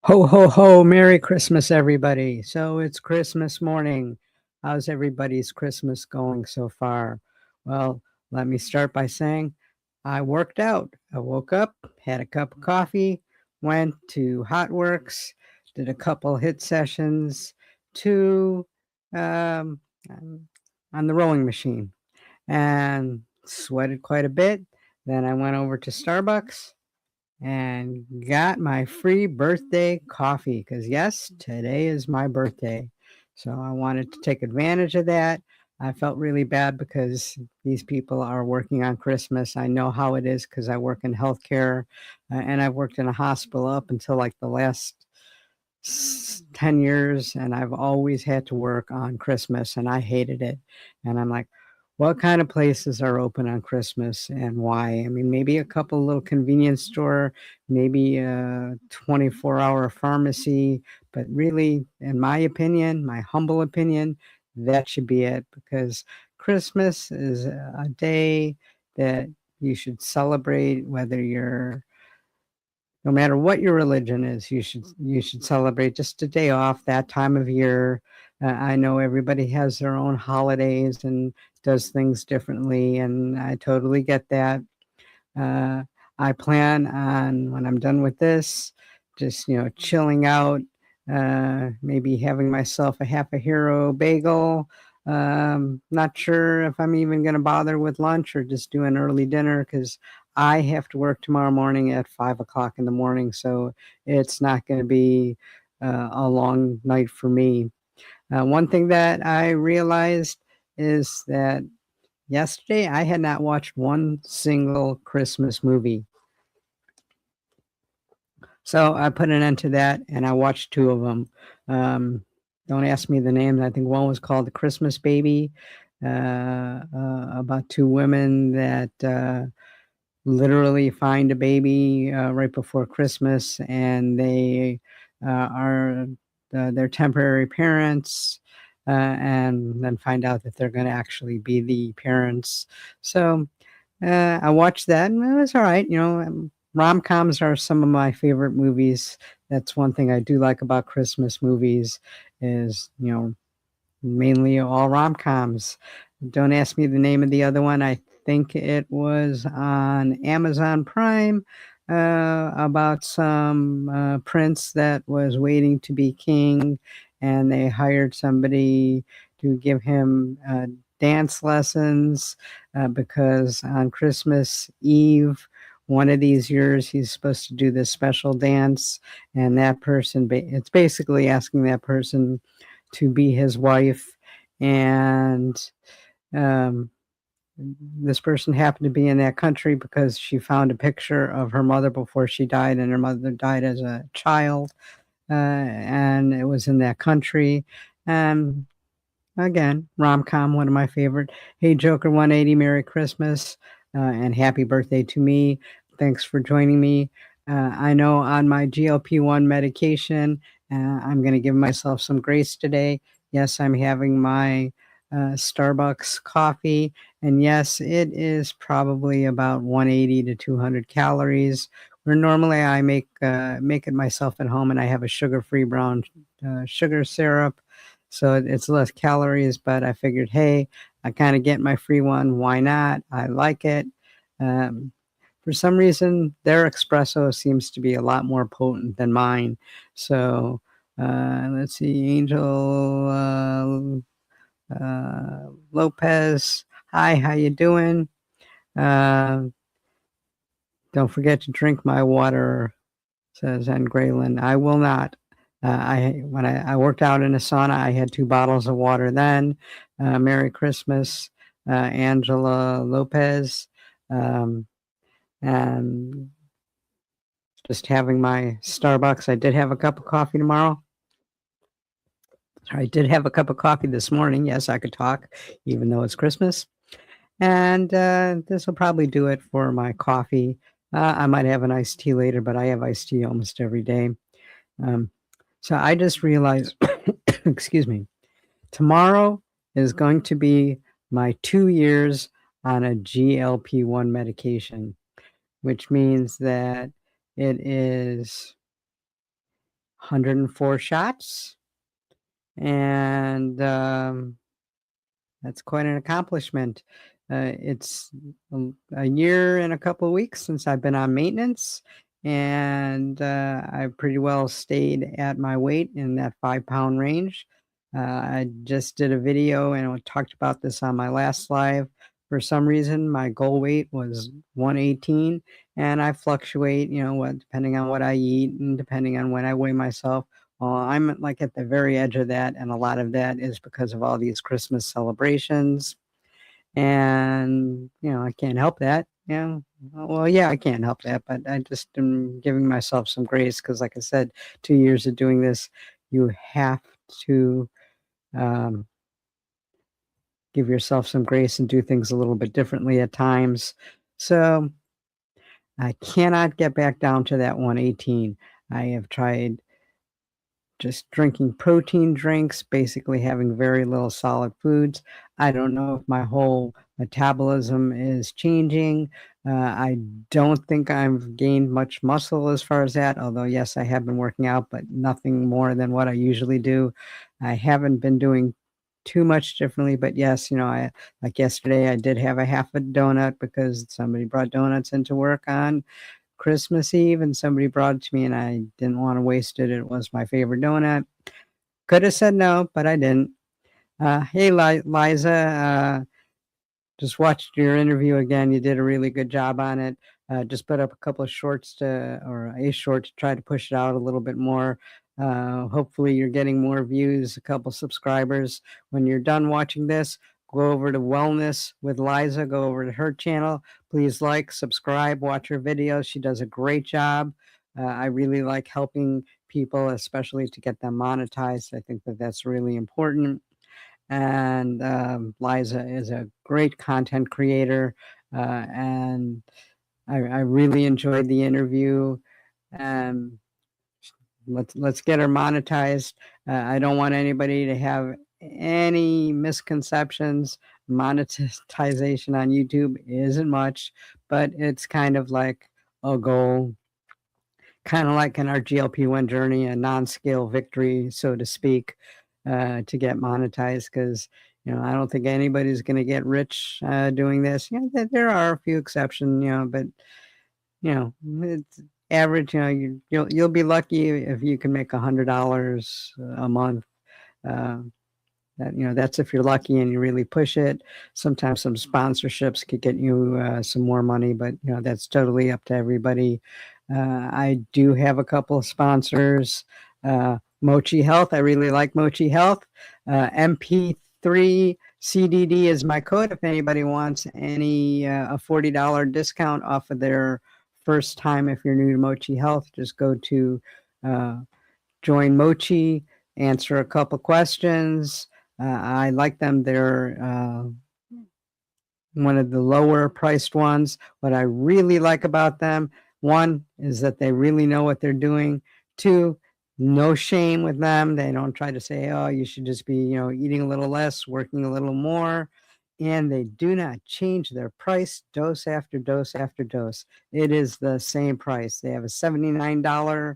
Ho, ho, ho, Merry Christmas, everybody. So it's Christmas morning. How's everybody's Christmas going so far? Well, let me start by saying I worked out. I woke up, had a cup of coffee, went to Hotworks, did a couple hit sessions to um, um, on the rowing machine and sweated quite a bit. Then I went over to Starbucks and got my free birthday coffee because, yes, today is my birthday. So I wanted to take advantage of that. I felt really bad because these people are working on Christmas. I know how it is because I work in healthcare and I've worked in a hospital up until like the last 10 years, and I've always had to work on Christmas and I hated it. And I'm like, what kind of places are open on Christmas and why? I mean, maybe a couple little convenience store, maybe a 24-hour pharmacy, but really, in my opinion, my humble opinion, that should be it because Christmas is a day that you should celebrate, whether you're no matter what your religion is, you should celebrate just a day off that time of year. I know everybody has their own holidays and does things differently, and I totally get that. Uh, I plan on when I'm done with this, just chilling out, maybe having myself a half a hero bagel. Not sure if I'm even going to bother with lunch or just do an early dinner because I have to work tomorrow morning at 5 o'clock in the morning, so it's not going to be a long night for me. One thing that I realized is that yesterday I had not watched one single Christmas movie. So I put an end to that and I watched two of them. Don't ask me the names. I think one was called The Christmas Baby, about two women that literally find a baby right before Christmas, and they are their temporary parents, and then find out that they're going to actually be the parents. So I watched that, and it was all right. Rom-coms are some of my favorite movies. That's one thing I do like about Christmas movies is, mainly all rom-coms. Don't ask me the name of the other one. I think it was on Amazon Prime, about some prince that was waiting to be king, and they hired somebody to give him dance lessons because on Christmas Eve, one of these years, he's supposed to do this special dance, and that person, it's basically asking that person to be his wife. And um, this person happened to be in that country because she found a picture of her mother before she died, and her mother died as a child, and it was in that country. Um, Again, rom-com, one of my favorite. Hey, Joker 180, Merry Christmas, and happy birthday to me. Thanks for joining me. I know on my GLP-1 medication, I'm going to give myself some grace today. Yes, I'm having my Starbucks coffee, and yes, it is probably about 180 to 200 calories. Where normally I make it myself at home, and I have a sugar-free brown sugar syrup, so it's less calories. But I figured, hey, I kind of get my free one. Why not? I like it. Um, for some reason, their espresso seems to be a lot more potent than mine. So let's see, Angel Lopez. Hi, how you doing? Uh, don't forget to drink my water, says N. Graylin. I will not. When I worked out in a sauna, I had 2 bottles of water then. Merry Christmas, Angela Lopez. Um, and just having my Starbucks. I did have a cup of coffee tomorrow. I did have a cup of coffee this morning. Yes, I could talk, even though it's Christmas. And this will probably do it for my coffee. I might have an iced tea later, but I have iced tea almost every day. Um, so I just realized, excuse me, tomorrow is going to be my 2 years on a GLP-1 medication, which means that it is 104 shots, and that's quite an accomplishment. It's a year and a couple of weeks since I've been on maintenance, and I've pretty well stayed at my weight in that 5-pound range. I just did a video and I talked about this on my last live. For some reason, my goal weight was 118, and I fluctuate, depending on what I eat and depending on when I weigh myself. Well, I'm like at the very edge of that, and a lot of that is because of all these Christmas celebrations. And, I can't help that. Well, yeah, I can't help that, but I just am giving myself some grace because, like I said, 2 years of doing this, you have to um, give yourself some grace and do things a little bit differently at times. So I cannot get back down to that 118. I have tried just drinking protein drinks, basically having very little solid foods. I don't know if my whole metabolism is changing. I don't think I've gained much muscle as far as that, although, yes, I have been working out, but nothing more than what I usually do. I haven't been doing too much differently, but yes, I like yesterday, I did have a half a donut because somebody brought donuts into work on Christmas Eve, and somebody brought it to me, and I didn't want to waste it. It was my favorite donut. Could have said no, but I didn't. Hey, Liza, just watched your interview again. You did a really good job on it. Just put up a couple of shorts or a short to try to push it out a little bit more. Hopefully, you're getting more views, a couple subscribers. When you're done watching this, go over to Wellness with Liza. Go over to her channel. Please like, subscribe, watch her videos. She does a great job. I really like helping people, especially to get them monetized. I think that that's really important. And Liza is a great content creator, and I really enjoyed the interview. Um, let's get her monetized. I don't want anybody to have any misconceptions. Monetization on YouTube isn't much, but it's kind of like a goal, kind of like in our GLP-1 journey, a non-scale victory, so to speak, to get monetized. Because I don't think anybody's going to get rich doing this. There are a few exceptions, but it's average. You'll be lucky if you can make $100 a month. That's if you're lucky and you really push it. Sometimes some sponsorships could get you some more money, but that's totally up to everybody. I do have a couple of sponsors. Mochi Health, I really like Mochi Health. MP3 CDD is my code if anybody wants any a $40 discount off of their first time. If you're new to Mochi Health, just go to join Mochi, answer a couple questions. I like them. They're one of the lower priced ones. What I really like about them, one, is that they really know what they're doing. Two, no shame with them. They don't try to say, oh, you should just be, eating a little less, working a little more. And they do not change their price dose after dose after dose. It is the same price. They have a $79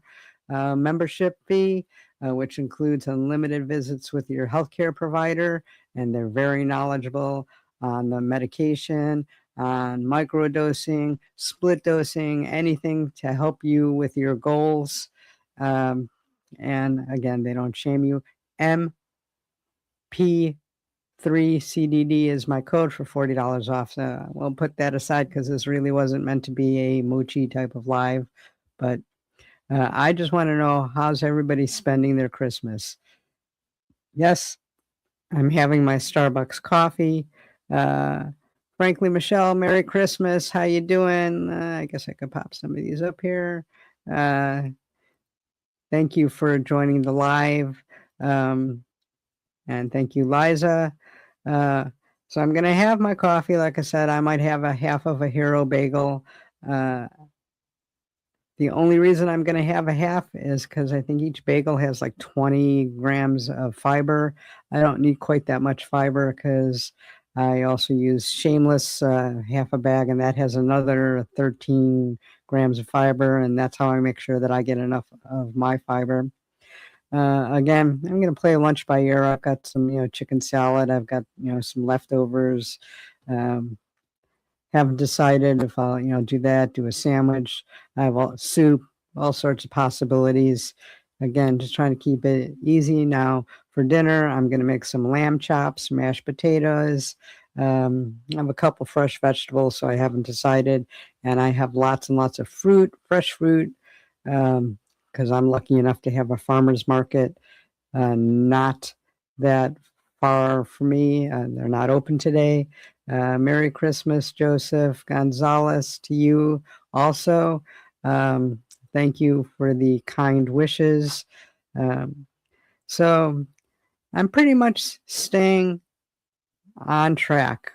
membership fee, which includes unlimited visits with your healthcare provider, and they're very knowledgeable on the medication, on microdosing, split dosing, anything to help you with your goals. And again, they don't shame you. MP3CDD is my code for $40 off. So we'll put that aside because this really wasn't meant to be a Mochi type of live. But I just want to know, how's everybody spending their Christmas? Yes, I'm having my Starbucks coffee. Frankly, Michelle, Merry Christmas. How you doing? I guess I could pop some of these up here. Thank you for joining the live. And thank you, Liza. So I'm going to have my coffee. Like I said, I might have a half of a hero bagel. The only reason I'm going to have a half is because I think each bagel has like 20 grams of fiber. I don't need quite that much fiber because I also use Shameless half a bag, and that has another 13 grams of fiber, and that's how I make sure that I get enough of my fiber. Again, I'm gonna play lunch by ear. I've got some, chicken salad. I've got, some leftovers. Um, haven't decided if I'll, do that, do a sandwich. I have soup, all sorts of possibilities. Again, just trying to keep it easy. Now for dinner, I'm going to make some lamb chops, mashed potatoes. I have a couple fresh vegetables, so I haven't decided. And I have lots and lots of fruit, fresh fruit, because I'm lucky enough to have a farmer's market not that far from me. They're not open today. Merry Christmas, Joseph Gonzalez, to you also. Um, Thank you for the kind wishes. Um, so I'm pretty much staying on track.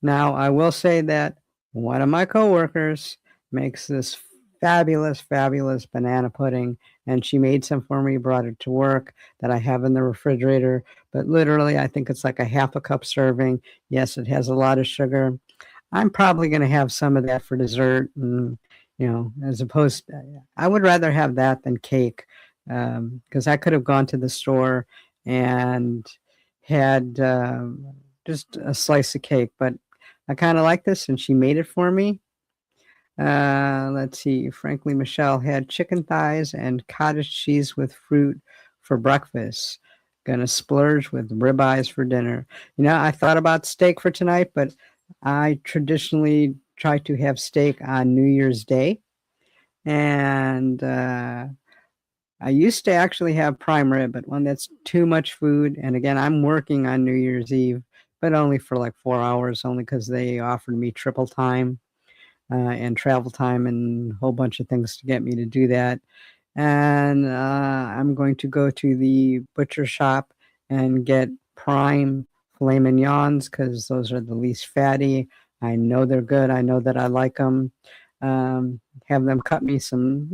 Now, I will say that one of my coworkers makes this fabulous, fabulous banana pudding, and she made some for me, brought it to work that I have in the refrigerator. But literally, I think it's like a half a cup serving. Yes, it has a lot of sugar. I'm probably going to have some of that for dessert, and as opposed, I would rather have that than cake, because I could have gone to the store and had just a slice of cake, but I kind of like this, and she made it for me. Let's see. Frankly, Michelle had chicken thighs and cottage cheese with fruit for breakfast. Gonna splurge with ribeyes for dinner. I thought about steak for tonight, but I traditionally try to have steak on New Year's Day. And I used to actually have prime rib, but one that's too much food. And again, I'm working on New Year's Eve, but only for like 4 hours, only because they offered me triple time and travel time and a whole bunch of things to get me to do that. And I'm going to go to the butcher shop and get prime filet mignons because those are the least fatty. I know they're good. I know that I like them. Have them cut me some,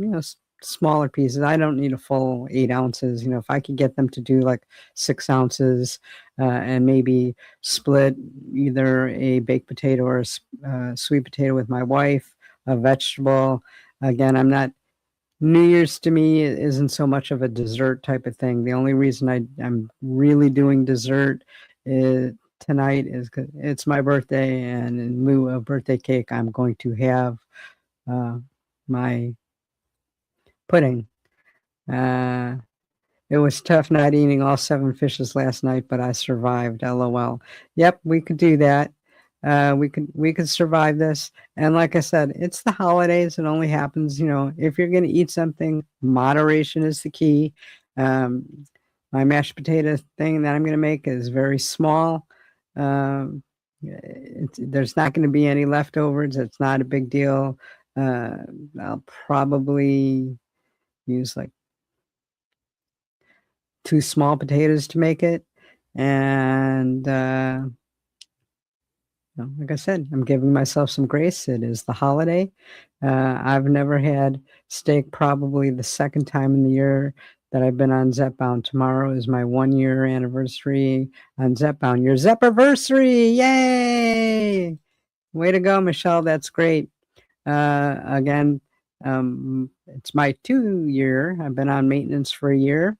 smaller pieces. I don't need a full 8 ounces. If I could get them to do like 6 ounces and maybe split either a baked potato or a sweet potato with my wife, a vegetable. Again, New Year's to me isn't so much of a dessert type of thing. The only reason I'm really doing dessert tonight is 'cause it's my birthday, and in lieu of birthday cake, I'm going to have my pudding. Uh, it was tough not eating all 7 fishes last night, but I survived. LOL. Yep, we could do that. We could survive this. And like I said, it's the holidays. It only happens, if you're going to eat something, moderation is the key. Um, my mashed potato thing that I'm going to make is very small. There's not going to be any leftovers. It's not a big deal. Uh, I'll probably use like 2 small potatoes to make it. And like I said, I'm giving myself some grace. It is the holiday. I've never had steak, probably the second time in the year that I've been on Zepbound. Tomorrow is my 1 year anniversary on Zepbound. Your Zepiversary! Yay! Way to go, Michelle. That's great. Again, it's my 2 year. I've been on maintenance for a year.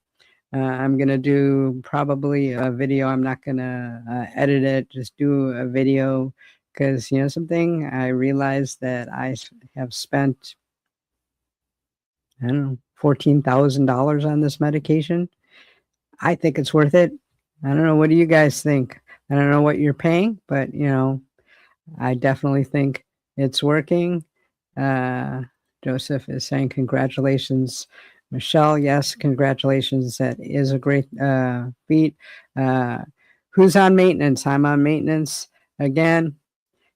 I'm going to do probably a video. I'm not going to edit it, just do a video because, something I realized that I have spent, I don't know, $14,000 on this medication. I think it's worth it. I don't know. What do you guys think? I don't know what you're paying, but, I definitely think it's working. Uh, Joseph is saying congratulations. Michelle, yes, congratulations. That is a great feat. Who's on maintenance? I'm on maintenance again.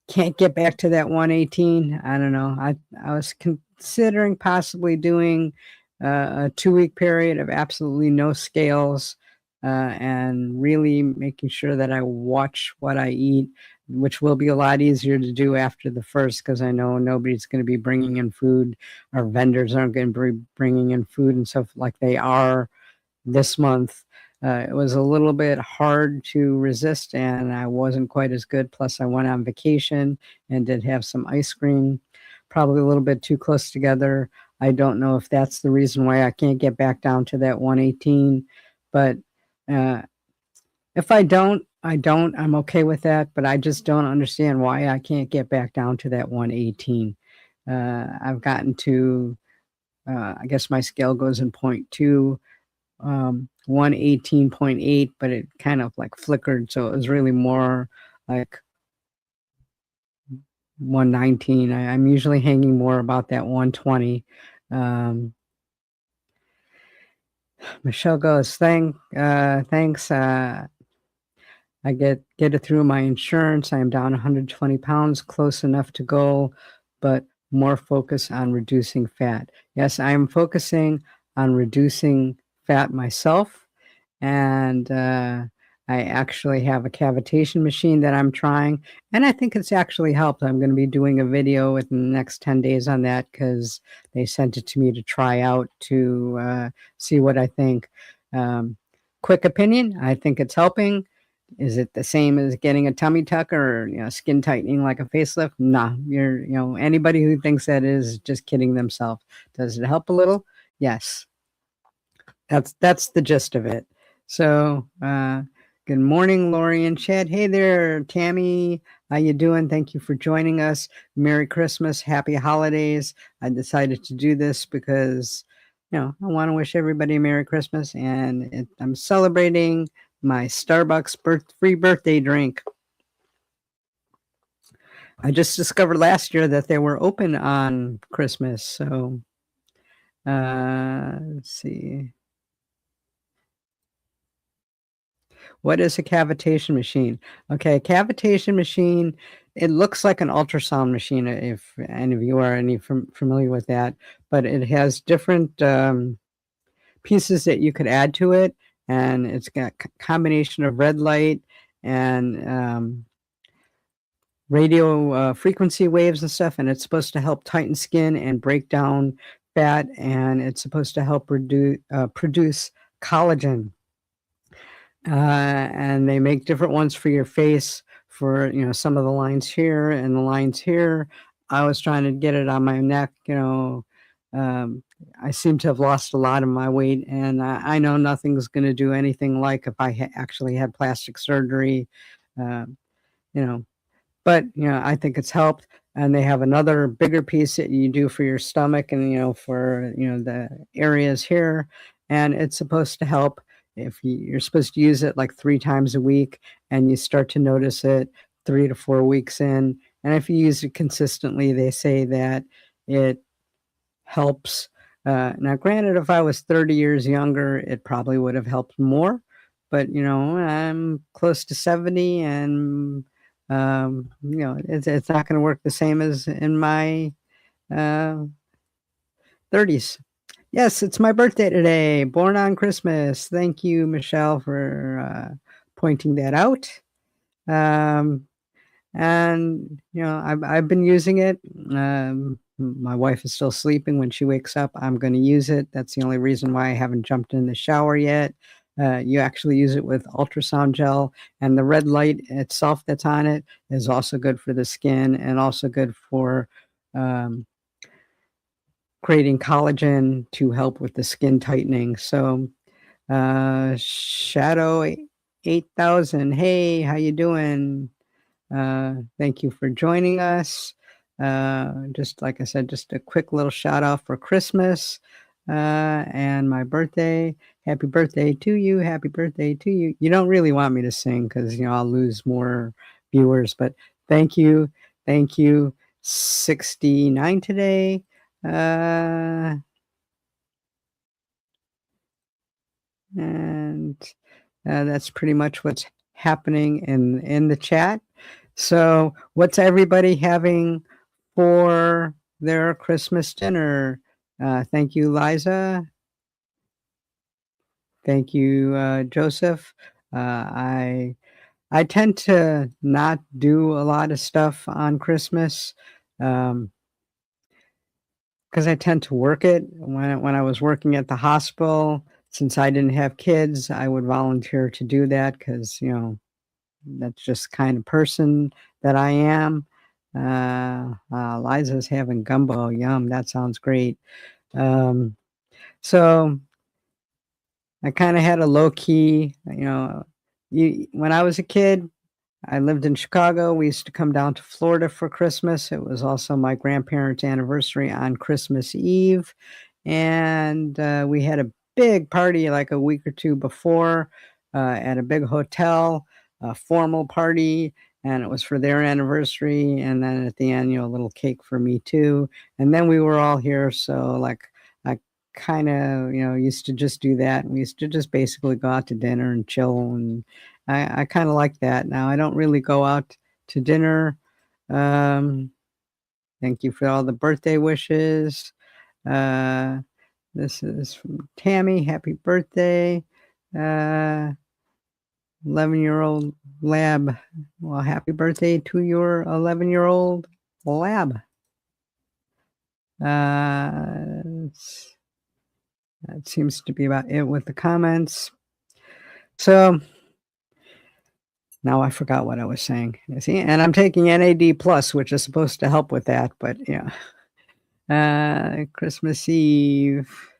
Can't get back to that 118. I don't know. I was considering possibly doing a 2 week period of absolutely no scales and really making sure that I watch what I eat, which will be a lot easier to do after the first because I know nobody's going to be bringing in food. Our vendors aren't going to be bringing in food and stuff like they are this month. It was a little bit hard to resist, and I wasn't quite as good. Plus, I went on vacation and did have some ice cream, probably a little bit too close together. I don't know if that's the reason why I can't get back down to that 118, but uh, if I don't, I don't. I'm okay with that, but I just don't understand why I can't get back down to that 118. I've gotten to, I guess my scale goes in point two, 118.8, but it kind of like flickered. So it was really more like 119. I'm usually hanging more about that 120. Um, Michelle goes, thanks. I get it through my insurance. I am down 120 pounds, close enough to goal, but more focus on reducing fat. Yes, I am focusing on reducing fat myself, and I actually have a cavitation machine that I'm trying, and I think it's actually helped. I'm going to be doing a video within the next 10 days on that because they sent it to me to try out to see what I think. Um, Quick opinion, I think it's helping. Is it the same as getting a tummy tuck or skin tightening like a facelift? Nah, anybody who thinks that is just kidding themselves. Does it help a little? Yes. That's the gist of it. So, good morning, Lori and Chad. Hey there, Tammy. How you doing? Thank you for joining us. Merry Christmas, Happy Holidays. I decided to do this because, I want to wish everybody a Merry Christmas, and I'm celebrating my Starbucks free birthday drink. I just discovered last year that they were open on Christmas. So, let's see. What is a cavitation machine? Okay, a cavitation machine, it looks like an ultrasound machine if any of you are familiar with that, but it has different pieces that you could add to it, and it's got a combination of red light and radio frequency waves and stuff, and it's supposed to help tighten skin and break down fat, and it's supposed to help produce collagen. And they make different ones for your face for some of the lines here and the lines here. I was trying to get it on my neck. I seem to have lost a lot of my weight, and I know nothing's going to do anything like if I actually had plastic surgery. Um, you know, but I think it's helped. And they have another bigger piece that you do for your stomach and for the areas here, and it's supposed to help. If you're supposed to use it like 3 times a week, and you start to notice it 3 to 4 weeks in, and if you use it consistently, they say that it helps. Now, granted, if I was 30 years younger, it probably would have helped more, but I'm close to 70, and it's not going to work the same as in my 30s. Yes, it's my birthday today. Born on Christmas. Thank you, Michelle, for pointing that out. And I've been using it. My wife is still sleeping. When she wakes up, I'm going to use it. That's the only reason why I haven't jumped in the shower yet. You actually use it with ultrasound gel, and the red light itself that's on it is also good for the skin and also good for um, creating collagen to help with the skin tightening. So, Shadow 8000, hey, how you doing? Thank you for joining us. Just like I said, just a quick little shout out for Christmas and my birthday. Happy birthday to you. Happy birthday to you. You don't really want me to sing because, I'll lose more viewers, but thank you. Thank you. 69 today. And that's pretty much what's happening in the chat. So, what's everybody having for their Christmas dinner? Thank you, Liza. Thank you, Joseph. I tend to not do a lot of stuff on Christmas because I tend to work it. When I was working at the hospital, since I didn't have kids, I would volunteer to do that because that's just the kind of person that I am. Liza's having gumbo. Yum, that sounds great. Um, so I kind of had a low key, when I was a kid, I lived in Chicago. We used to come down to Florida for Christmas. It was also my grandparents' anniversary on Christmas Eve. And we had a big party like a week or two before at a big hotel, a formal party. And it was for their anniversary. And then at the end, a little cake for me too. And then we were all here. So, like, I kind of, used to just do that. We used to just basically go out to dinner and chill, and I kind of like that. Now I don't really go out to dinner. Um, Thank you for all the birthday wishes. Uh, this is from Tammy. Happy birthday. 11-year-old lab. Well, happy birthday to your 11-year-old lab. That seems to be about it with the comments. So now I forgot what I was saying. See, and I'm taking NAD plus, which is supposed to help with that, but yeah. Christmas Eve,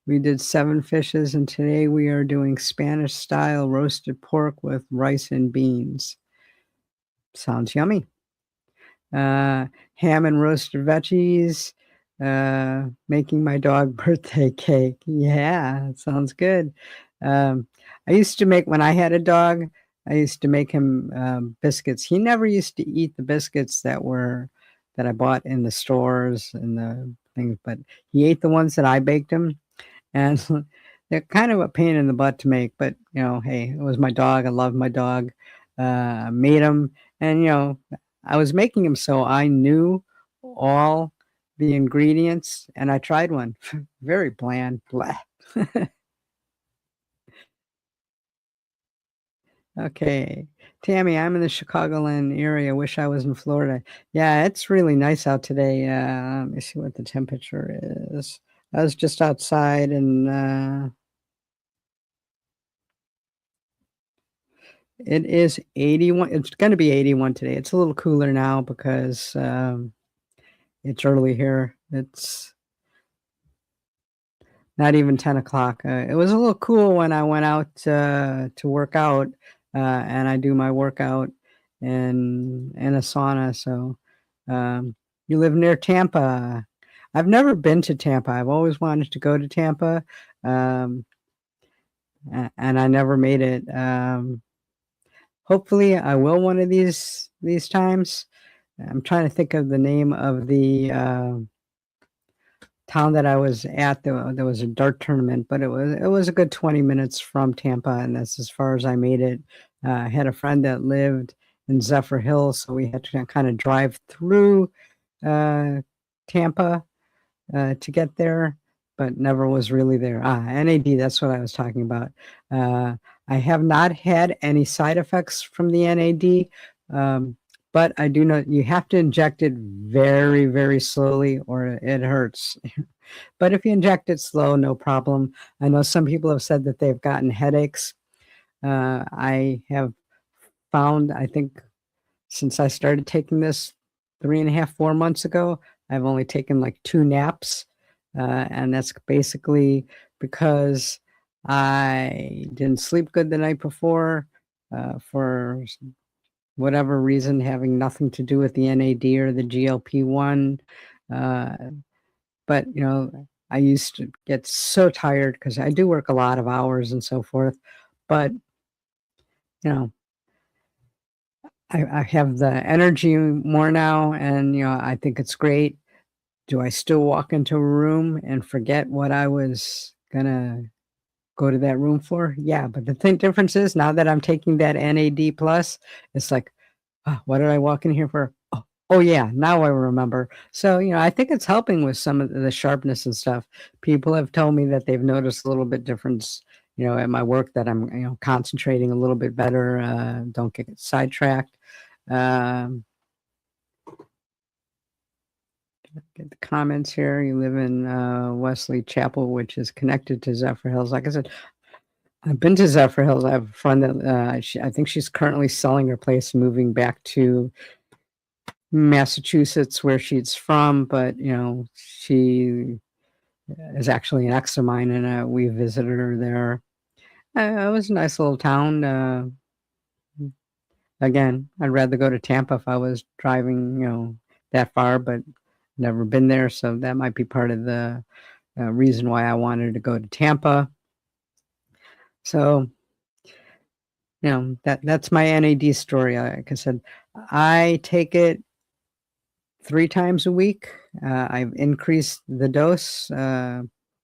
we did 7 fishes, and today we are doing Spanish style roasted pork with rice and beans. Sounds yummy. Ham and roasted veggies. Making my dog birthday cake. Yeah, that sounds good. I used to make, when I had a dog, I used to make him biscuits. He never used to eat the biscuits that I bought in the stores and the things, but he ate the ones that I baked him, and they're kind of a pain in the butt to make. But hey, it was my dog. I loved my dog. I made him, and I was making him so I knew all the ingredients, and I tried one. Very bland. Blah. Okay. Tammy, I'm in the Chicagoland area. Wish I was in Florida. Yeah, it's really nice out today. Let me see what the temperature is. I was just outside, and it is 81. It's going to be 81 today. It's a little cooler now because it's early here. It's not even 10 o'clock. It was a little cool when I went out to work out, and I do my workout in a sauna. So, you live near Tampa. I've never been to Tampa. I've always wanted to go to Tampa, um, and I never made it. Hopefully, I will one of these times. I'm trying to think of the name of the town that I was at. There was a dart tournament, but it was a good 20 minutes from Tampa, and that's as far as I made it. I had a friend that lived in Zephyr Hills, so we had to kind of drive through Tampa to get there, but never was really there. NAD, that's what I was talking about. I have not had any side effects from the NAD, but I do know you have to inject it very, very slowly or it hurts. But if you inject it slow, no problem. I know some people have said that they've gotten headaches. I have found, I think, since I started taking this 3.5, 4 months ago, I've only taken like 2 naps. And that's basically because I didn't sleep good the night before for whatever reason, having nothing to do with the NAD or the GLP-1. Uh, but, I used to get so tired because I do work a lot of hours and so forth. But, you know, I have the energy more now, and I think it's great. Do I still walk into a room and forget what I was gonna go to that room for? Yeah, but the difference is now that I'm taking that NAD plus, it's like, oh, what did I walk in here for? Oh yeah, now I remember. So I think it's helping with some of the sharpness and stuff. People have told me that they've noticed a little bit difference, at my work, that I'm concentrating a little bit better. Don't get sidetracked. Um, Get the comments here. You live in Wesley Chapel, which is connected to Zephyr Hills. Like I said, I've been to Zephyr Hills. I have a friend that I think she's currently selling her place and moving back to Massachusetts, where she's from. But she is actually an ex of mine, and we visited her there. It was a nice little town. Again, I'd rather go to Tampa if I was driving, that far, but never been there, so that might be part of the reason why I wanted to go to Tampa. So, that's my NAD story. Like I said, I take it 3 times a week. I've increased the dose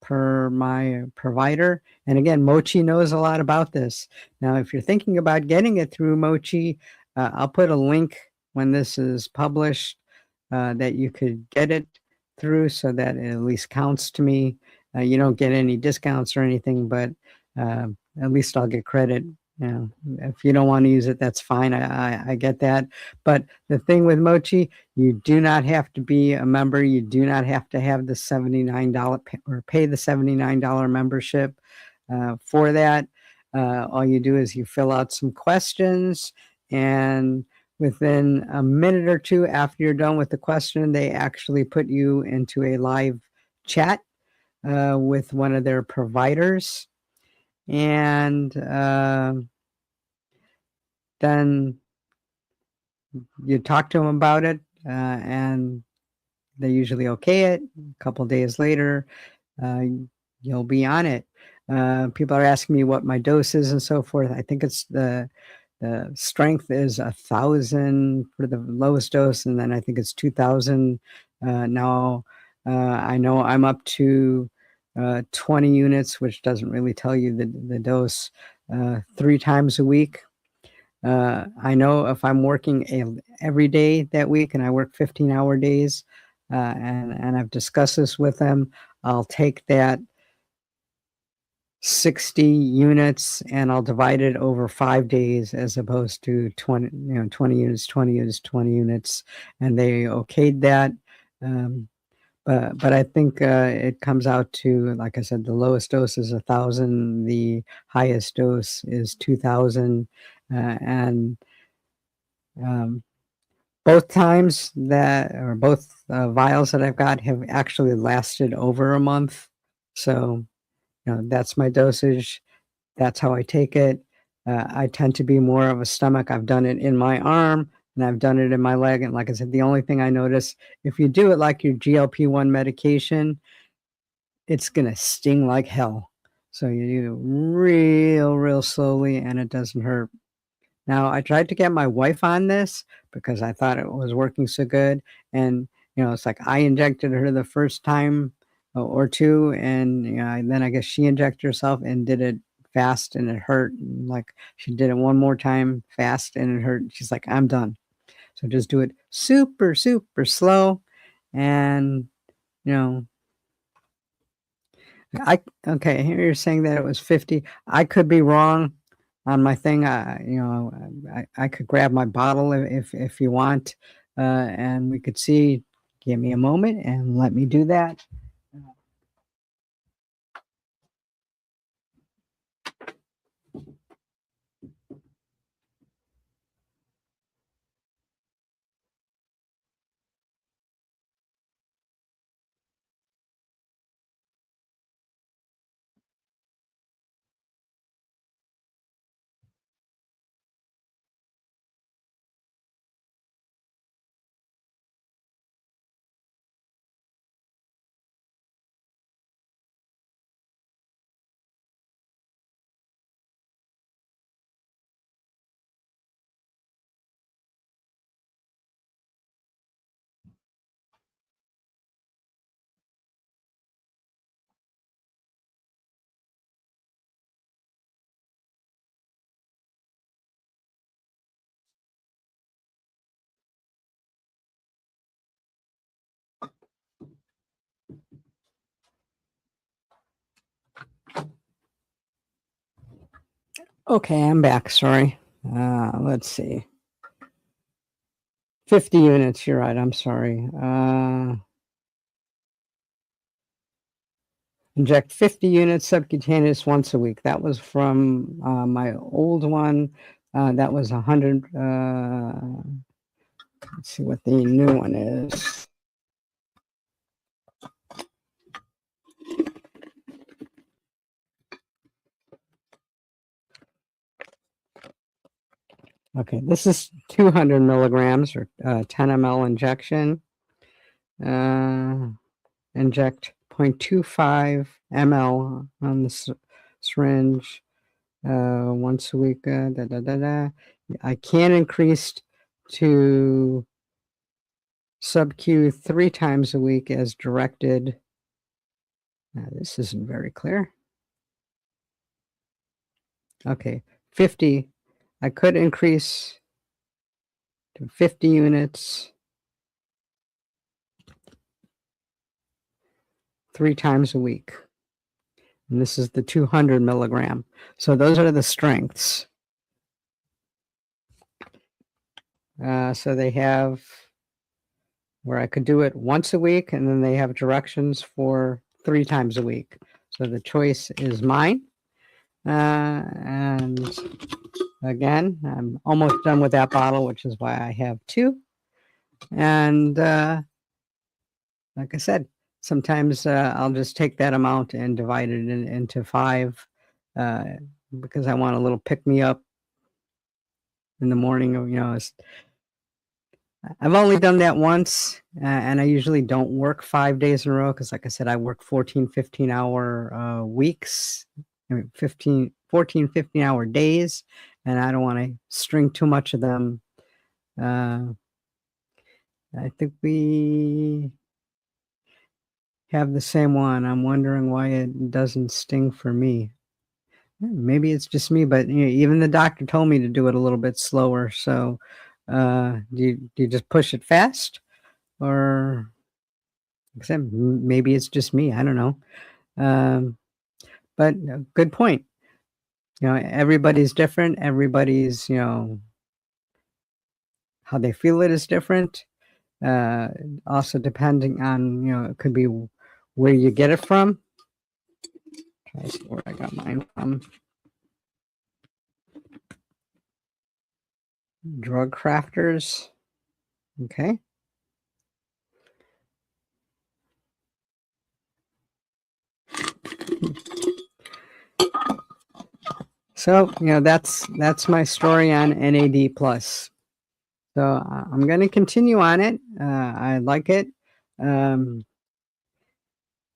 per my provider. And again, Mochi knows a lot about this. Now, if you're thinking about getting it through Mochi, I'll put a link when this is published that you could get it through so that it at least counts to me. You don't get any discounts or anything, but at least I'll get credit. If you don't want to use it, that's fine. I get that. But the thing with Mochi, you do not have to be a member. You do not have to have the $79 or pay the $79 membership for that. All you do is you fill out some questions, and within a minute or two after you're done with the question, they actually put you into a live chat with one of their providers. And then you talk to them about it, and they usually okay it. A couple days later, you'll be on it. People are asking me what my dose is and so forth. I think it's the strength is 1,000 for the lowest dose, and then I think it's 2,000. Now I know I'm up to 20 units, which doesn't really tell you the dose 3 times a week. I know if I'm working every day that week, and I work 15-hour days, and I've discussed this with them, I'll take that 60 units and I'll divide it over 5 days as opposed to 20, 20 units, 20 units, 20 units, and they okayed that. But I think it comes out to, like I said, the lowest dose is 1,000, the highest dose is 2,000, and both times that, or both vials that I've got have actually lasted over a month. So, that's my dosage. That's how I take it. I tend to be more of a stomach. I've done it in my arm and I've done it in my leg. And like I said, the only thing I notice, if you do it like your GLP-1 medication, it's going to sting like hell. So you do it real slowly and it doesn't hurt. Now, I tried to get my wife on this because I thought it was working so good. And, it's like I injected her the first time or two. And then I guess she injected herself and did it fast and it hurt. And like she did it one more time fast and it hurt. She's like, I'm done. So just do it super slow. And, you know, okay, here you're saying that it was 50. I could be wrong on my thing. I could grab my bottle if you want, and we could see. Give me a moment and let me do that. Okay, I'm back. Sorry. Let's see. 50 units. You're right. I'm sorry. Inject 50 units subcutaneous once a week. That was from my old one. That was 100. Let's see what the new one is. Okay, this is 200 milligrams or 10 ml injection. Inject 0.25 ml on the syringe once a week. I can increase to sub-Q 3 times a week as directed. This isn't very clear. Okay, 50. I could increase to 50 units 3 times a week. And this is the 200 milligram. So those are the strengths. So they have where I could do it once a week, and then they have directions for 3 times a week. So the choice is mine. And again, I'm almost done with that bottle, which is why I have two. And like I said, sometimes I'll just take that amount and divide it into 5 because I want a little pick me up in the morning. I've only done that once, and I usually don't work 5 days in a row because, like I said, I work 14, 15-hour weeks, 14, 15-hour days, and I don't want to string too much of them. I think we have the same one. I'm wondering why it doesn't sting for me. Maybe it's just me, but even the doctor told me to do it a little bit slower. So, do you just push it fast, or maybe it's just me? I don't know. But good point. Everybody's different. Everybody's how they feel it is different. Also depending on it could be where you get it from. Try to see where I got mine from. Drug crafters. Okay. So that's my story on NAD plus. So I'm going to continue on it. I like it. Again,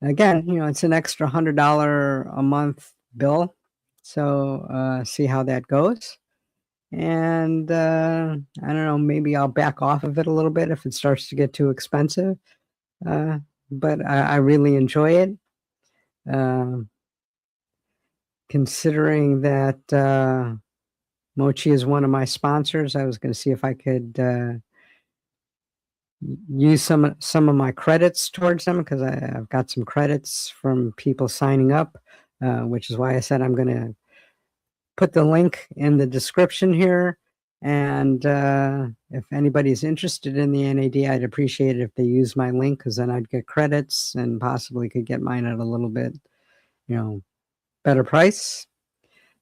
it's an extra $100 a month bill. So see how that goes. And I don't know, maybe I'll back off of it a little bit if it starts to get too expensive. But I really enjoy it. Considering that Mochi is one of my sponsors, I was going to see if I could use some of my credits towards them because I've got some credits from people signing up, which is why I said I'm going to put the link in the description here. And if anybody's interested in the NAD, I'd appreciate it if they use my link because then I'd get credits and possibly could get mine at a little bit, better price.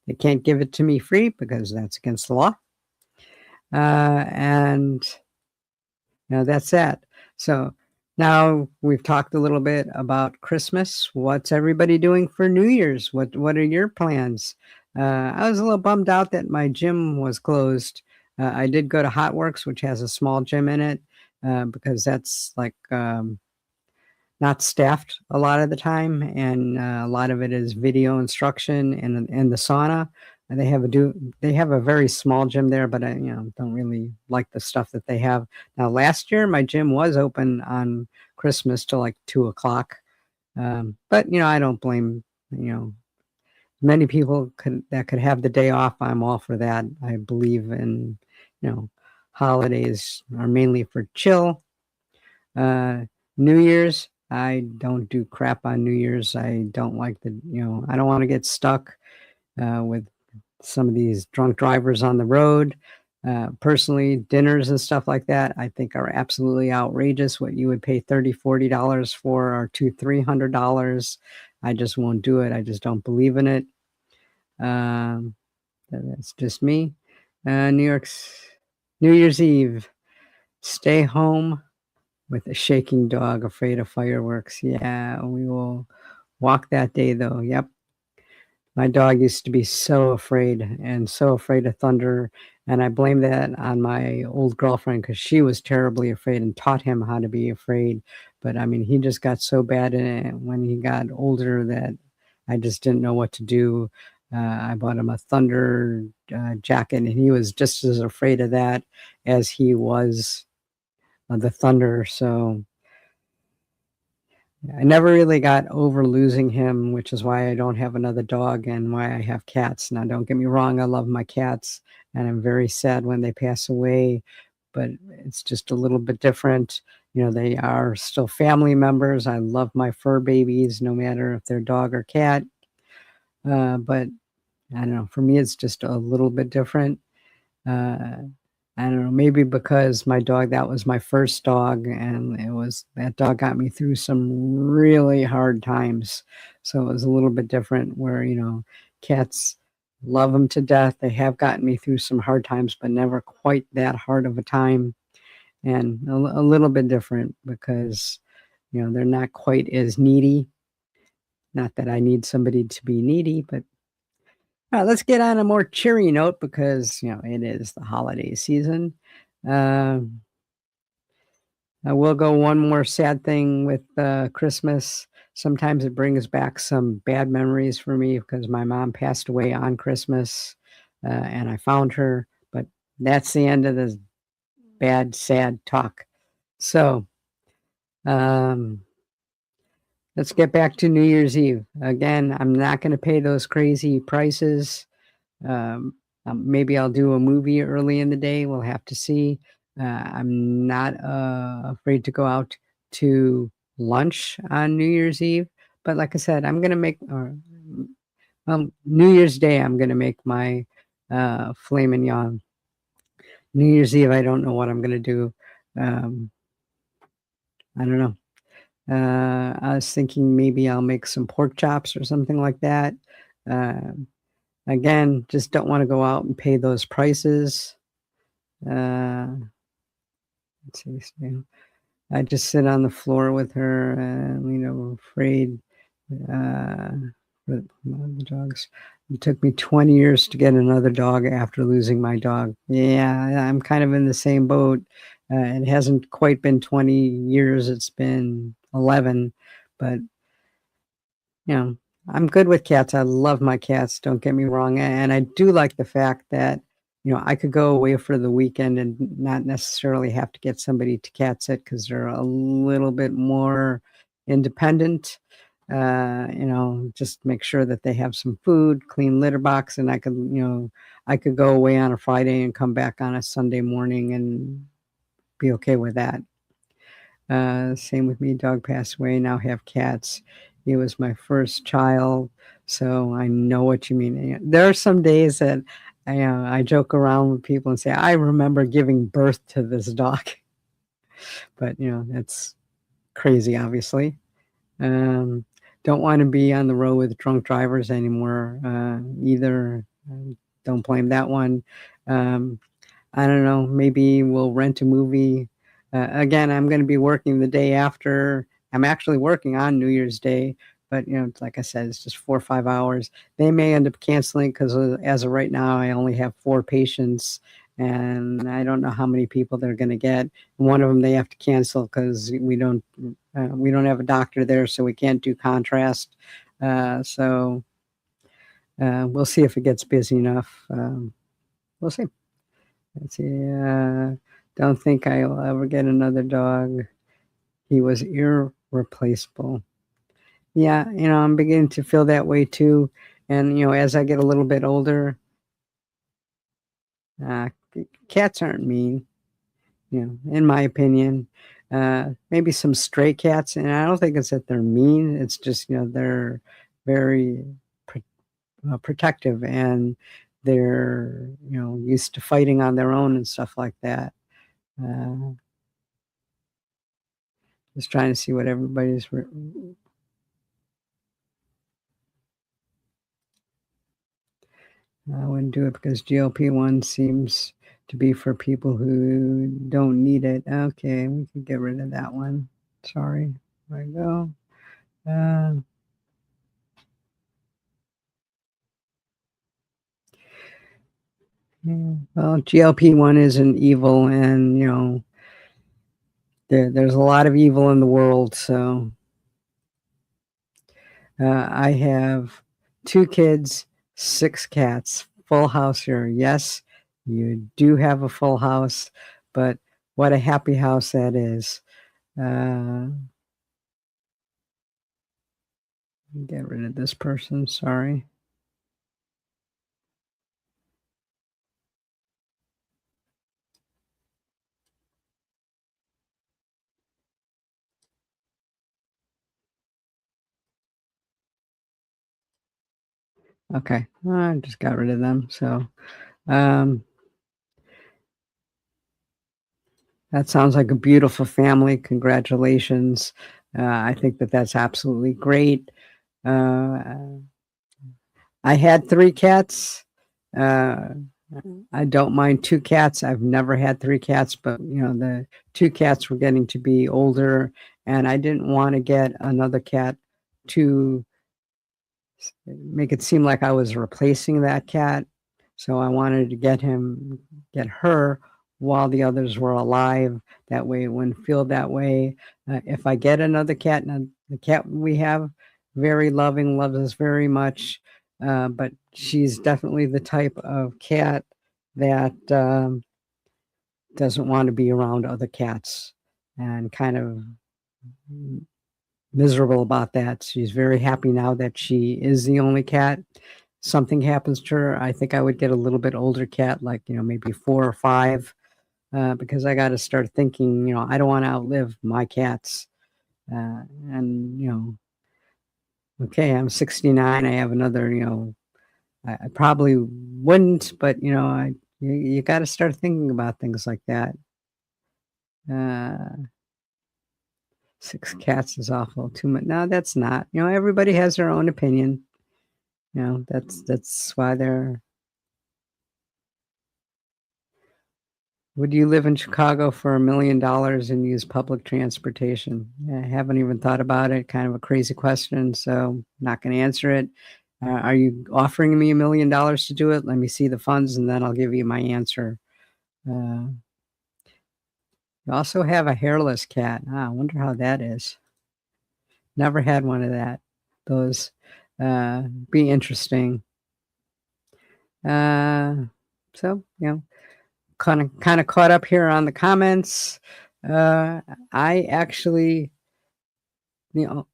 They can't give it to me free because that's against the law. And that's that. So now we've talked a little bit about Christmas. What's everybody doing for New Year's? What are your plans? I was a little bummed out that my gym was closed. I did go to Hot Works, which has a small gym in it, because that's like not staffed a lot of the time, and a lot of it is video instruction and the sauna. And they have a very small gym there, but I don't really like the stuff that they have. Now, last year my gym was open on Christmas till like 2 o'clock, but I don't blame many people that could have the day off. I'm all for that. I believe in holidays are mainly for chill. New Year's, I don't do crap on New Year's. I don't like I don't want to get stuck with some of these drunk drivers on the road. Personally, dinners and stuff like that, I think are absolutely outrageous. What you would pay $30, $40 for or $200, $300. I just won't do it. I just don't believe in it. That's just me. New Year's Eve, stay home with a shaking dog, afraid of fireworks. Yeah, we will walk that day though. Yep. My dog used to be so afraid and so afraid of thunder, and I blame that on my old girlfriend because she was terribly afraid and taught him how to be afraid. But I mean, he just got so bad in it when he got older that I just didn't know what to do. I bought him a thunder jacket, and he was just as afraid of that as he was of the thunder. So I never really got over losing him, which is why I don't have another dog and why I have cats. Now, don't get me wrong, I love my cats, and I'm very sad when they pass away, but it's just a little bit different. You know, they are still family members. I love my fur babies, no matter if they're dog or cat. But I don't know, for me, it's just a little bit different. Uh, I don't know, maybe because my dog, that was my first dog, and that dog got me through some really hard times. So it was a little bit different where, cats love them to death. They have gotten me through some hard times, but never quite that hard of a time. And a little bit different because, they're not quite as needy. Not that I need somebody to be needy, but let's get on a more cheery note because, it is the holiday season. Um, I will go one more sad thing with Christmas. Sometimes it brings back some bad memories for me because my mom passed away on Christmas, and I found her, but that's the end of this bad, sad talk. So, um, let's get back to New Year's Eve. Again, I'm not going to pay those crazy prices. Um, maybe I'll do a movie early in the day. We'll have to see. I'm not afraid to go out to lunch on New Year's Eve. But like I said, I'm going to make, New Year's Day, I'm going to make my filet mignon. New Year's Eve, I don't know what I'm going to do. Um, I don't know. I was thinking maybe I'll make some pork chops or something like that. Uh, Again, just don't want to go out and pay those prices. Uh, let's see. I just sit on the floor with her, and afraid for the dogs. It took me 20 years to get another dog after losing my dog. Yeah, I'm kind of in the same boat. It hasn't quite been 20 years, it's been 11, but you know, I'm good with cats. I love my cats, don't get me wrong. And I do like the fact that, I could go away for the weekend and not necessarily have to get somebody to cat sit because they're a little bit more independent. Just make sure that they have some food, clean litter box, and I could go away on a Friday and come back on a Sunday morning and be okay with that. Same with me, dog passed away, now have cats. He was my first child, so I know what you mean. There are some days that I joke around with people and say, I remember giving birth to this dog. But, that's crazy, obviously. Um, don't want to be on the road with drunk drivers anymore either. Don't blame that one. Um, I don't know, maybe we'll rent a movie. Again, I'm going to be working the day after. I'm actually working on New Year's Day, but like I said, it's just 4 or 5 hours. They may end up canceling because as of right now, I only have 4 patients, and I don't know how many people they're going to get. One of them they have to cancel because we don't have a doctor there, so we can't do contrast. So we'll see if it gets busy enough. We'll see. Let's see. Don't think I'll ever get another dog. He was irreplaceable. Yeah, I'm beginning to feel that way too. And as I get a little bit older, uh, cats aren't mean. In my opinion, maybe some stray cats, and I don't think it's that they're mean. It's just they're very protective, and they're used to fighting on their own and stuff like that. Uh, Just trying to see what everybody's. I wouldn't do it because GLP-1 seems to be for people who don't need it. Okay, we can get rid of that one. Sorry. There I go. Uh, Yeah. Well, GLP-1 isn't evil, and, there's a lot of evil in the world, so, I have 2 kids, 6 cats, full house here. Yes, you do have a full house, but what a happy house that is. Uh, get rid of this person, sorry. Okay, I just got rid of them, so, um, that sounds like a beautiful family, congratulations. I think that that's absolutely great. Uh, I had 3 cats. Uh, I don't mind 2 cats. I've never had 3 cats, but, the 2 cats were getting to be older, and I didn't wanna get another cat to make it seem like I was replacing that cat. So I wanted to get her while the others were alive. That way it wouldn't feel that way. If I get another cat, now the cat we have, very loving, loves us very much. But she's definitely the type of cat that doesn't want to be around other cats and kind of miserable about that. She's very happy now that she is the only cat. Something happens to her, I think I would get a little bit older cat, like, maybe 4 or 5, because I gotta start thinking, I don't wanna outlive my cats. And, okay, I'm 69, I have another, I probably wouldn't, but, you gotta start thinking about things like that. Uh, 6 cats is awful, too much. No, that's not. Everybody has their own opinion. That's why they're would you live in Chicago for $1,000,000 and use public transportation? I haven't even thought about it, kind of a crazy question, so not gonna answer it. Are you offering me $1,000,000 to do it? Let me see the funds, and then I'll give you my answer. Uh, you also have a hairless cat. I wonder how that is. Never had one of that. Those, be interesting. Uh, so, kinda caught up here on the comments. Uh, I actually, you know,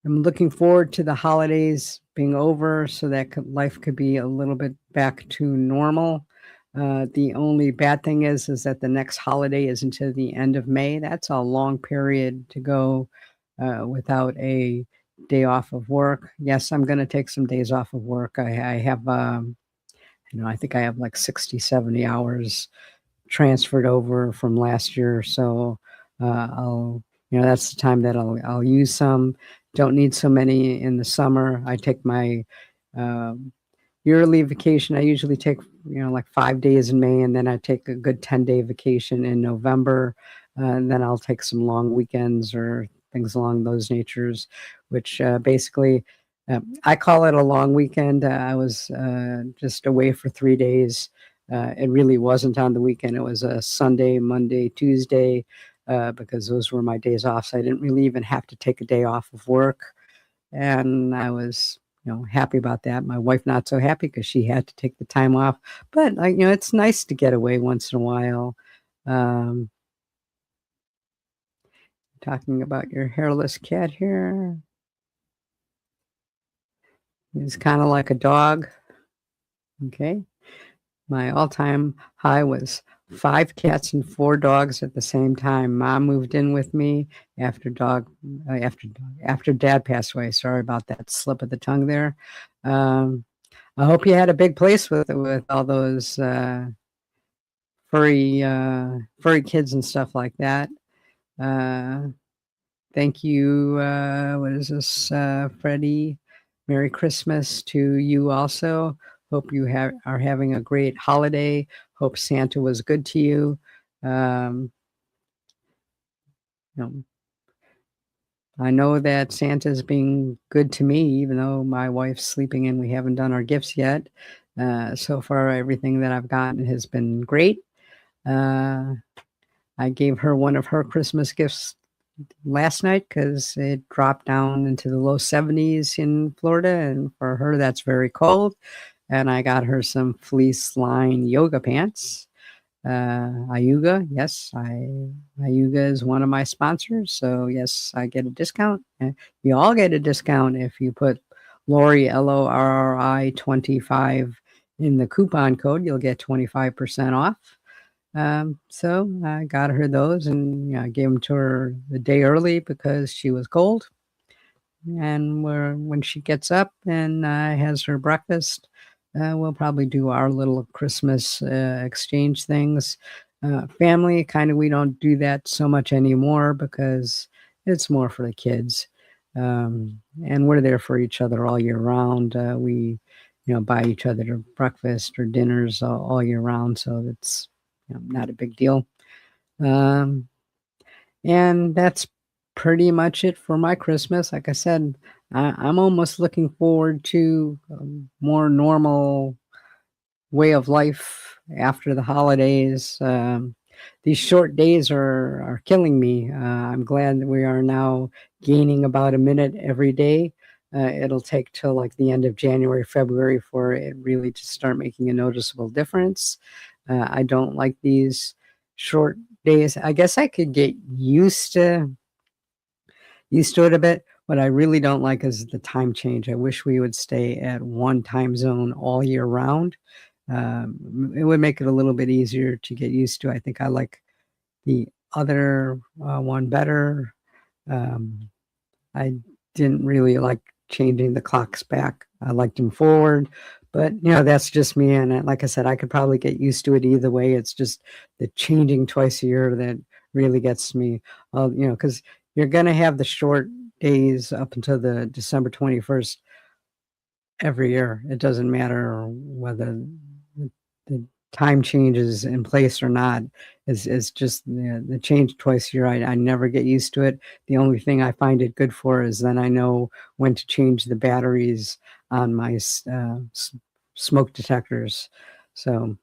I'm looking forward to the holidays being over so that life could be a little bit back to normal. The only bad thing is that the next holiday is until the end of May. That's a long period to go without a day off of work. Yes, I'm going to take some days off of work. I have, I think I have like 60, 70 hours transferred over from last year, so, I'll that's the time that I'll use some. Don't need so many in the summer. I take my, um, yearly vacation. I usually take, like 5 days in May, and then I take a good 10-day vacation in November, and then I'll take some long weekends or things along those natures, which, basically, I call it a long weekend. I was, just away for 3 days. It really wasn't on the weekend. It was a Sunday, Monday, Tuesday, because those were my days off. So I didn't really even have to take a day off of work. And I was, happy about that. My wife not so happy because she had to take the time off. But it's nice to get away once in a while. Um, talking about your hairless cat here. He's kind of like a dog. Okay. My all-time high was 5 cats and 4 dogs at the same time. Mom moved in with me after dad passed away. Sorry about that slip of the tongue there. Um, I hope you had a big place with all those, furry kids and stuff like that. Uh, thank you, what is this, Freddie? Merry Christmas to you also. Hope you are having a great holiday. Hope Santa was good to you. Um, you know, I know that Santa's being good to me, even though my wife's sleeping and we haven't done our gifts yet. So far, everything that I've gotten has been great. Uh, I gave her one of her Christmas gifts last night because it dropped down into the low 70s in Florida, and for her, that's very cold. And I got her some fleece line yoga pants. Ayuga, yes, Ayuga is one of my sponsors, so yes, I get a discount. You all get a discount if you put Lori LORRI 25 in the coupon code. You'll get 25% off. So I got her those, and I gave them to her the day early because she was cold. And when she gets up and has her breakfast, we'll probably do our little Christmas exchange things. Family, kind of, we don't do that so much anymore because it's more for the kids. And we're there for each other all year round. We, buy each other breakfast or dinners all year round, so it's not a big deal. Um, and that's pretty much it for my Christmas. Like I said, I'm almost looking forward to a more normal way of life after the holidays. These short days are killing me. I'm glad that we are now gaining about a minute every day. It'll take till like the end of January, February for it really to start making a noticeable difference. I don't like these short days. I guess I could get used to it a bit. What I really don't like is the time change. I wish we would stay at one time zone all year round. It would make it a little bit easier to get used to. I think I like the other one better. Um, I didn't really like changing the clocks back. I liked them forward, but that's just me. And like I said, I could probably get used to it either way. It's just the changing twice a year that really gets me. Because you're going to have the short days up until the December 21st every year. It doesn't matter whether the time changes in place or not. It's just the change twice a year. I never get used to it. The only thing I find it good for is then I know when to change the batteries on my smoke detectors. So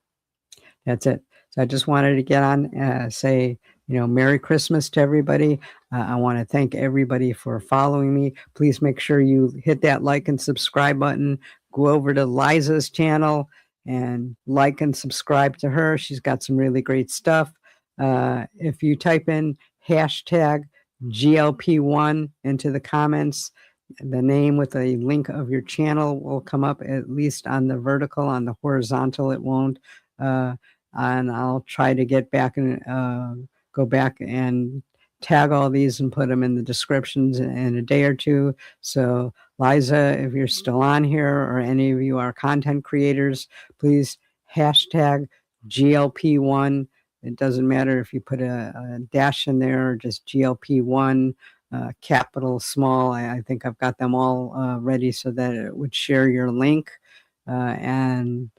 that's it. So I just wanted to get on, say, Merry Christmas to everybody. I want to thank everybody for following me. Please make sure you hit that like and subscribe button. Go over to Liza's channel and like and subscribe to her. She's got some really great stuff. If you type in hashtag GLP-1 into the comments, the name with a link of your channel will come up, at least on the vertical. On the horizontal, it won't. And I'll try to get back and go back and tag all these and put them in the descriptions in a day or two. So Liza, if you're still on here or any of you are content creators, please hashtag GLP-1. It doesn't matter if you put a dash in there or just GLP-1, capital, small. I think I've got them all ready so that it would share your link and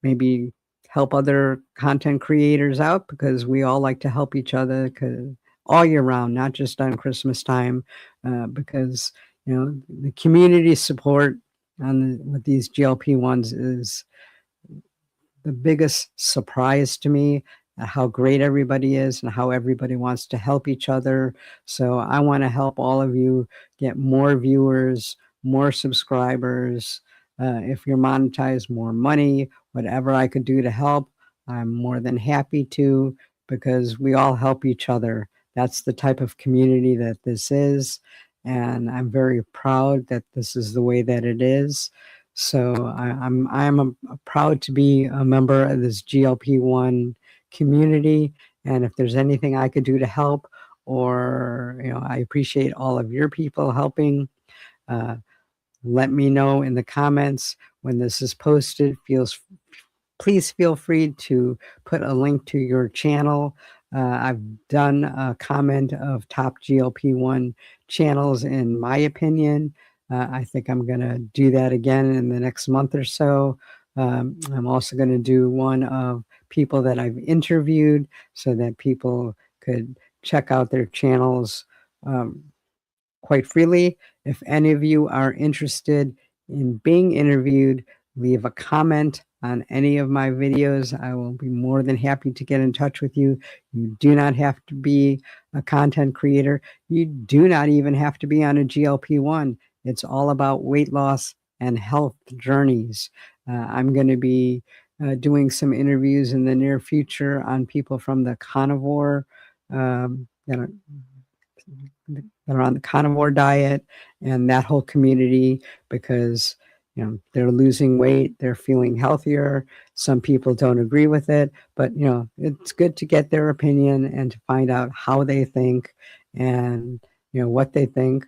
maybe help other content creators out, because we all like to help each other all year round, not just on Christmas time, because the community support with these GLP-1s is the biggest surprise to me, how great everybody is and how everybody wants to help each other. So I want to help all of you get more viewers, more subscribers. If you're monetized, more money, whatever I could do to help, I'm more than happy to, because we all help each other. That's the type of community that this is. And I'm very proud that this is the way that it is. So I'm proud to be a member of this GLP-1 community. And if there's anything I could do to help, or I appreciate all of your people helping. Let me know in the comments when this is posted. Please feel free to put a link to your channel. I've done a comment of top GLP-1 channels in my opinion. I think I'm going to do that again in the next month or so. I'm also going to do one of people that I've interviewed so that people could check out their channels quite freely. If any of you are interested in being interviewed, leave a comment on any of my videos. I will be more than happy to get in touch with you. You do not have to be a content creator. You do not even have to be on a GLP-1. It's all about weight loss and health journeys. I'm going to be doing some interviews in the near future on people from the carnivore, that are on the carnivore diet and that whole community, because they're losing weight, they're feeling healthier. Some people don't agree with it, but it's good to get their opinion and to find out how they think and what they think.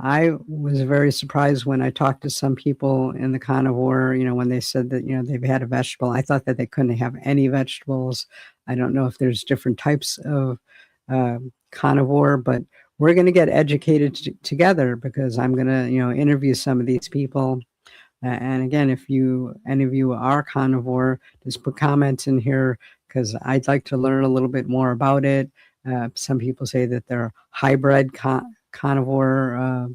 I was very surprised when I talked to some people in the carnivore, when they said that, they've had a vegetable. I thought that they couldn't have any vegetables. I don't know if there's different types of carnivore, but we're going to get educated together, because I'm going to, interview some of these people. And again, if any of you are carnivore, just put comments in here, because I'd like to learn a little bit more about it. Some people say that they're hybrid carnivore,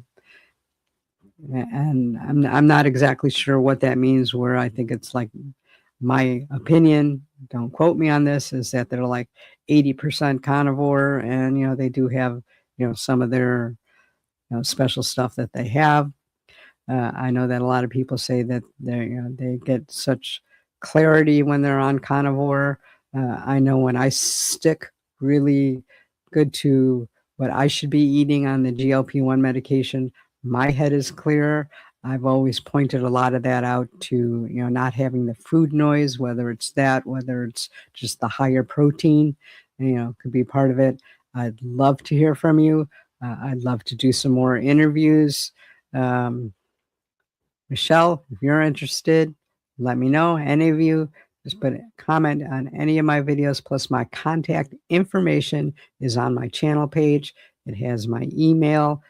and I'm not exactly sure what that means. Where I think it's like, my opinion, don't quote me on this, is that they're like 80% carnivore, and they do have some of their special stuff that they have. I know that a lot of people say that they get such clarity when they're on carnivore. I know when I stick really good to what I should be eating on the GLP-1 medication, my head is clearer. I've always pointed a lot of that out to, not having the food noise, whether it's just the higher protein, could be part of it. I'd love to hear from you. I'd love to do some more interviews. Michelle, if you're interested, let me know. Any of you, just put a comment on any of my videos, plus my contact information is on my channel page. It has my email.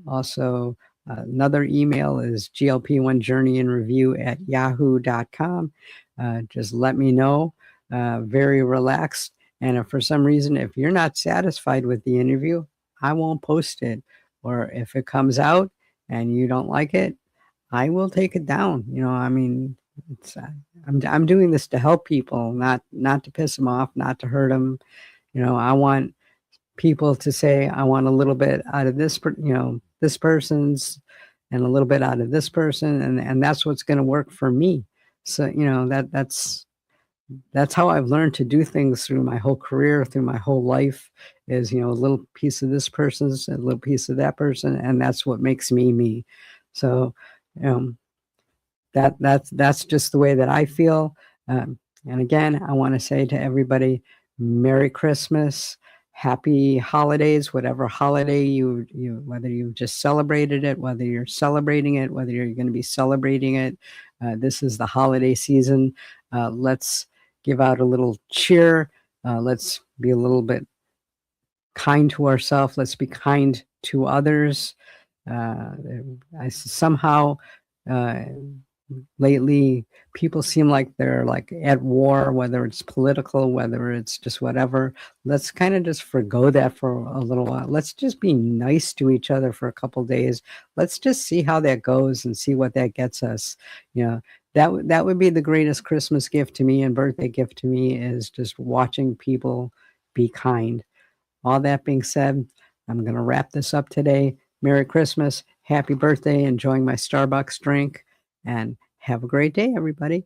Also, another email is GLP-1 Journey in Review at yahoo.com. Just let me know. Very relaxed. And if for some reason, if you're not satisfied with the interview, I won't post it. Or if it comes out and you don't like it, I will take it down. I mean, it's I'm doing this to help people, not to piss them off, not to hurt them. I want people to say, I want a little bit out of this, this person's, and a little bit out of this person, and that's what's going to work for me. So that's how I've learned to do things through my whole career, through my whole life, is a little piece of this person's, a little piece of that person, and that's what makes me me. So that's just the way that I feel. And again, I want to say to everybody, Merry Christmas, Happy Holidays, whatever holiday you whether you just celebrated it, whether you're celebrating it, whether you're going to be celebrating it. This is the holiday season. Let's give out a little cheer. Let's be a little bit kind to ourselves. Let's be kind to others. I somehow lately people seem like they're like at war, whether it's political, whether it's just whatever. Let's kind of just forgo that for a little while. Let's just be nice to each other for a couple days. Let's just see how that goes and see what that gets us. That would be the greatest Christmas gift to me and birthday gift to me, is just watching people be kind. All that being said, I'm going to wrap this up today. Merry Christmas, happy birthday, enjoying my Starbucks drink, and have a great day, everybody.